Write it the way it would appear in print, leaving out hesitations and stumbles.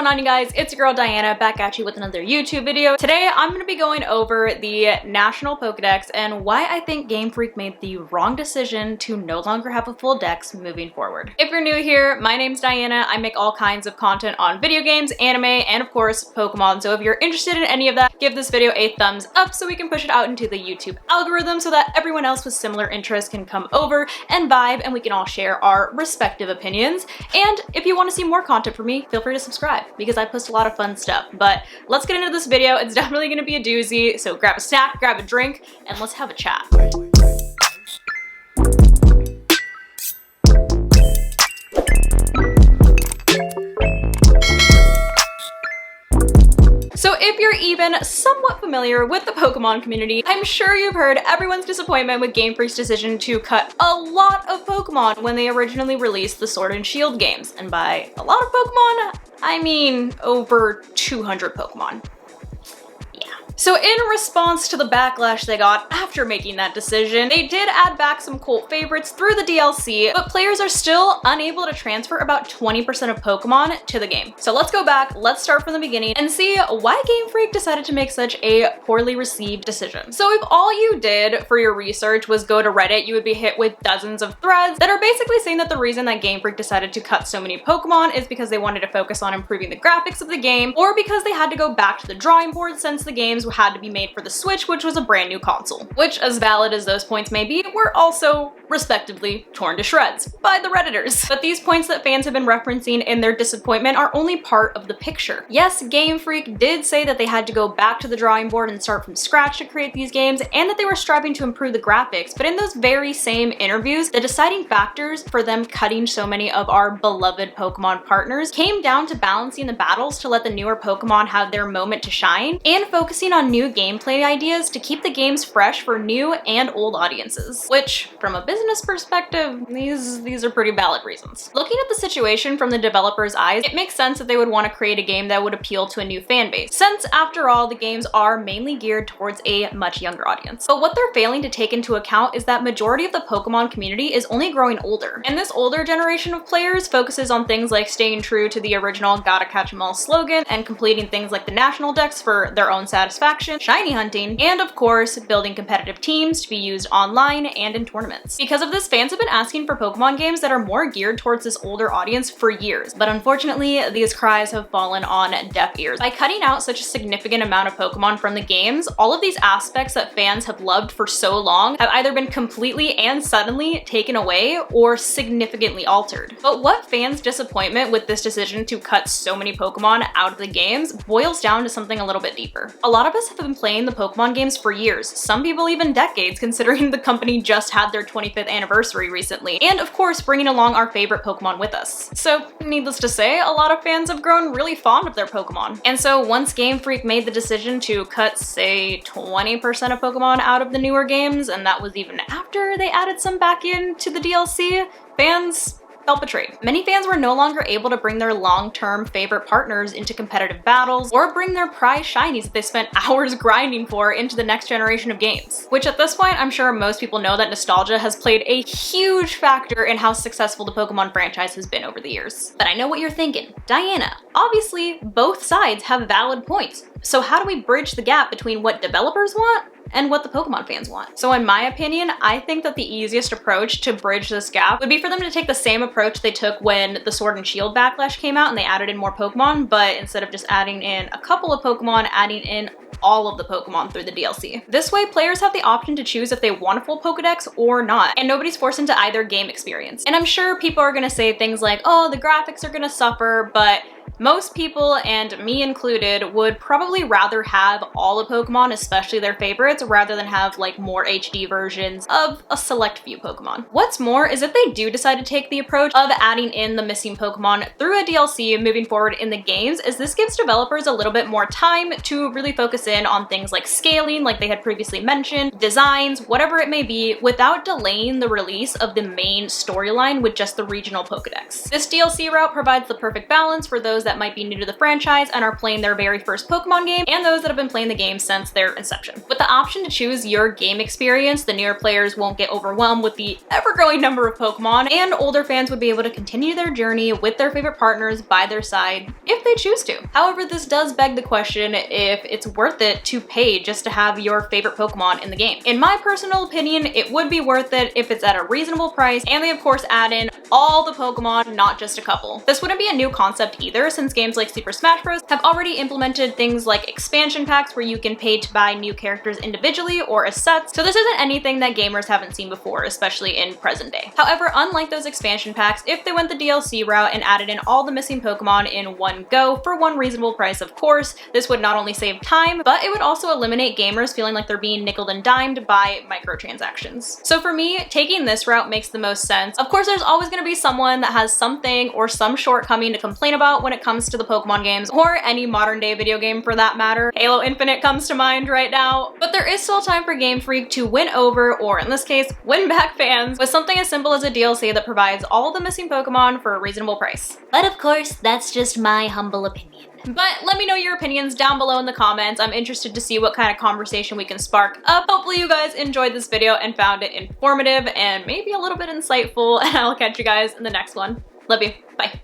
going on, you guys? It's your girl Diana back at you with another YouTube video. Today I'm going to be going over the National Pokedex and why I think Game Freak made the wrong decision to no longer have a full dex moving forward. If you're new here, my name's Diana. I make all kinds of content on video games, anime, and of course Pokemon. So if you're interested in any of that, give this video a thumbs up so we can push it out into the YouTube algorithm so that everyone else with similar interests can come over and vibe and we can all share our respective opinions. And if you want to see more content from me, feel free to subscribe because I post a lot of fun stuff. But let's get into this video. It's definitely going to be a doozy, so grab a snack, grab a drink, and let's have a chat. So if you're even somewhat familiar with the Pokemon community, I'm sure you've heard everyone's disappointment with Game Freak's decision to cut a lot of Pokemon when they originally released the Sword and Shield games. And by a lot of Pokemon, I mean over 200 Pokemon. So in response to the backlash they got after making that decision, they did add back some cult favorites through the DLC, but players are still unable to transfer about 20% of Pokemon to the game. So let's go back, let's start from the beginning and see why Game Freak decided to make such a poorly received decision. So if all you did for your research was go to Reddit, you would be hit with dozens of threads that are basically saying that the reason that Game Freak decided to cut so many Pokemon is because they wanted to focus on improving the graphics of the game, or because they had to go back to the drawing board since the games had to be made for the Switch, which was a brand new console. Which, as valid as those points may be, were also respectively torn to shreds by the Redditors. But these points that fans have been referencing in their disappointment are only part of the picture. Yes, Game Freak did say that they had to go back to the drawing board and start from scratch to create these games, and that they were striving to improve the graphics, but in those very same interviews, the deciding factors for them cutting so many of our beloved Pokemon partners came down to balancing the battles to let the newer Pokemon have their moment to shine, and focusing on new gameplay ideas to keep the games fresh for new and old audiences. Which, from a business perspective, these are pretty valid reasons. Looking at the situation from the developer's eyes, it makes sense that they would want to create a game that would appeal to a new fan base, since after all, the games are mainly geared towards a much younger audience. But what they're failing to take into account is that majority of the Pokemon community is only growing older, and this older generation of players focuses on things like staying true to the original gotta catch 'em all slogan and completing things like the national dex for their own satisfaction, shiny hunting, and of course, building competitive teams to be used online and in tournaments. Because of this, fans have been asking for Pokemon games that are more geared towards this older audience for years, but unfortunately, these cries have fallen on deaf ears. By cutting out such a significant amount of Pokemon from the games, all of these aspects that fans have loved for so long have either been completely and suddenly taken away or significantly altered. But what fans' disappointment with this decision to cut so many Pokemon out of the games boils down to something a little bit deeper. A lot of us have been playing the Pokemon games for years, some people even decades, considering the company just had their 25th anniversary recently, and of course bringing along our favorite Pokemon with us. So needless to say, a lot of fans have grown really fond of their Pokemon. And so once Game Freak made the decision to cut, say, 20% of Pokemon out of the newer games, and that was even after they added some back into the DLC, fans felt betrayed. Many fans were no longer able to bring their long-term favorite partners into competitive battles or bring their prize shinies that they spent hours grinding for into the next generation of games. Which at this point, I'm sure most people know that nostalgia has played a huge factor in how successful the Pokemon franchise has been over the years. But I know what you're thinking. Diana, obviously both sides have valid points. So how do we bridge the gap between what developers want and what the Pokemon fans want? So in my opinion, I think that the easiest approach to bridge this gap would be for them to take the same approach they took when the Sword and Shield backlash came out and they added in more Pokemon, but instead of just adding in a couple of Pokemon, adding in all of the Pokemon through the DLC. This way, players have the option to choose if they want a full Pokedex or not, and nobody's forced into either game experience. And I'm sure people are gonna say things like, oh, the graphics are gonna suffer, but most people, and me included, would probably rather have all the Pokemon, especially their favorites, rather than have like more HD versions of a select few Pokemon. What's more is if they do decide to take the approach of adding in the missing Pokemon through a DLC moving forward in the games, is this gives developers a little bit more time to really focus in on things like scaling, like they had previously mentioned, designs, whatever it may be, without delaying the release of the main storyline with just the regional Pokedex. This DLC route provides the perfect balance for those those that might be new to the franchise and are playing their very first Pokemon game, and those that have been playing the game since their inception. With the option to choose your game experience, the newer players won't get overwhelmed with the ever-growing number of Pokemon, and older fans would be able to continue their journey with their favorite partners by their side if they choose to. However, this does beg the question if it's worth it to pay just to have your favorite Pokemon in the game. In my personal opinion, it would be worth it if it's at a reasonable price, and they of course add in all the Pokemon, not just a couple. This wouldn't be a new concept either, since games like Super Smash Bros. Have already implemented things like expansion packs where you can pay to buy new characters individually or as sets, so this isn't anything that gamers haven't seen before, especially in present day. However, unlike those expansion packs, if they went the DLC route and added in all the missing Pokemon in one go for one reasonable price, of course, this would not only save time, but it would also eliminate gamers feeling like they're being nickeled and dimed by microtransactions. So for me, taking this route makes the most sense. Of course, there's always going to be someone that has something or some shortcoming to complain about when it comes to the Pokemon games, or any modern day video game for that matter. Halo Infinite comes to mind right now. But there is still time for Game Freak to win over, or in this case, win back fans with something as simple as a DLC that provides all the missing Pokemon for a reasonable price. But of course, that's just my humble opinion. But let me know your opinions down below in the comments. I'm interested to see what kind of conversation we can spark up. Hopefully you guys enjoyed this video and found it informative and maybe a little bit insightful, and I'll catch you guys in the next one. Love you. Bye.